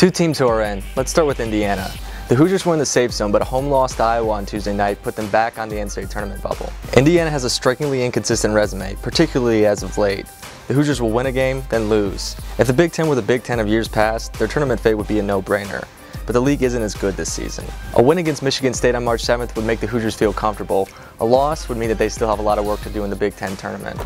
Two teams who are in. Let's start with Indiana. The Hoosiers were in the safe zone, but a home loss to Iowa on Tuesday night put them back on the NCAA tournament bubble. Indiana has a strikingly inconsistent resume, particularly as of late. The Hoosiers will win a game, then lose. If the Big Ten were the Big Ten of years past, their tournament fate would be a no-brainer. But the league isn't as good this season. A win against Michigan State on March 7th would make the Hoosiers feel comfortable. A loss would mean that they still have a lot of work to do in the Big Ten tournament.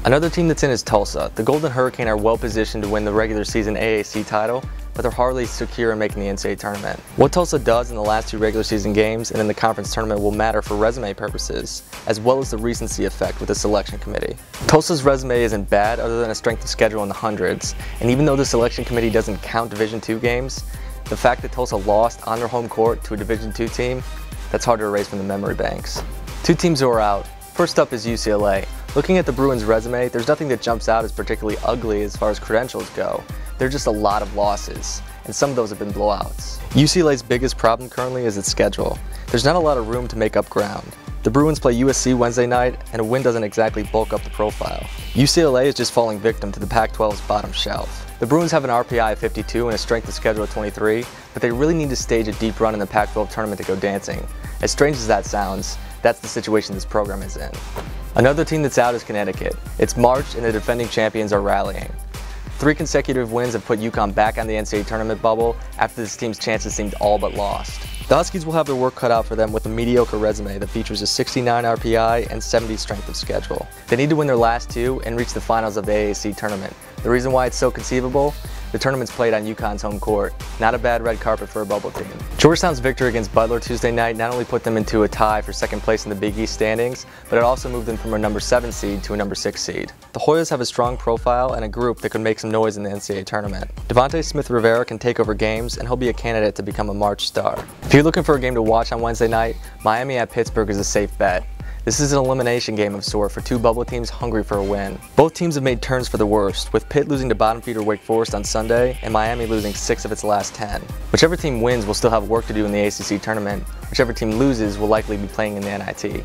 Another team that's in is Tulsa. The Golden Hurricane are well positioned to win the regular season AAC title, but they're hardly secure in making the NCAA tournament. What Tulsa does in the last two regular season games and in the conference tournament will matter for resume purposes, as well as the recency effect with the selection committee. Tulsa's resume isn't bad other than a strength of schedule in the hundreds, and even though the selection committee doesn't count Division II games, the fact that Tulsa lost on their home court to a Division II team, that's hard to erase from the memory banks. Two teams who are out. First up is UCLA. Looking at the Bruins' resume, there's nothing that jumps out as particularly ugly as far as credentials go. There are just a lot of losses, and some of those have been blowouts. UCLA's biggest problem currently is its schedule. There's not a lot of room to make up ground. The Bruins play USC Wednesday night, and a win doesn't exactly bulk up the profile. UCLA is just falling victim to the Pac-12's bottom shelf. The Bruins have an RPI of 52 and a strength of schedule of 23, but they really need to stage a deep run in the Pac-12 tournament to go dancing. As strange as that sounds, that's the situation this program is in. Another team that's out is Connecticut. It's March and the defending champions are rallying. 3 consecutive wins have put UConn back on the NCAA tournament bubble after this team's chances seemed all but lost. The Huskies will have their work cut out for them with a mediocre resume that features a 69 RPI and 70 strength of schedule. They need to win their last 2 and reach the finals of the AAC tournament. The reason why it's so conceivable? The tournament's played on UConn's home court. Not a bad red carpet for a bubble team. Georgetown's victory against Butler Tuesday night not only put them into a tie for second place in the Big East standings, but it also moved them from a number 7 seed to a number 6 seed. The Hoyas have a strong profile and a group that could make some noise in the NCAA tournament. Devontae Smith-Rivera can take over games, and he'll be a candidate to become a March star. If you're looking for a game to watch on Wednesday night, Miami at Pittsburgh is a safe bet. This is an elimination game of sort for 2 bubble teams hungry for a win. Both teams have made turns for the worst, with Pitt losing to bottom feeder Wake Forest on Sunday and Miami losing 6 of its last 10. Whichever team wins will still have work to do in the ACC tournament. Whichever team loses will likely be playing in the NIT.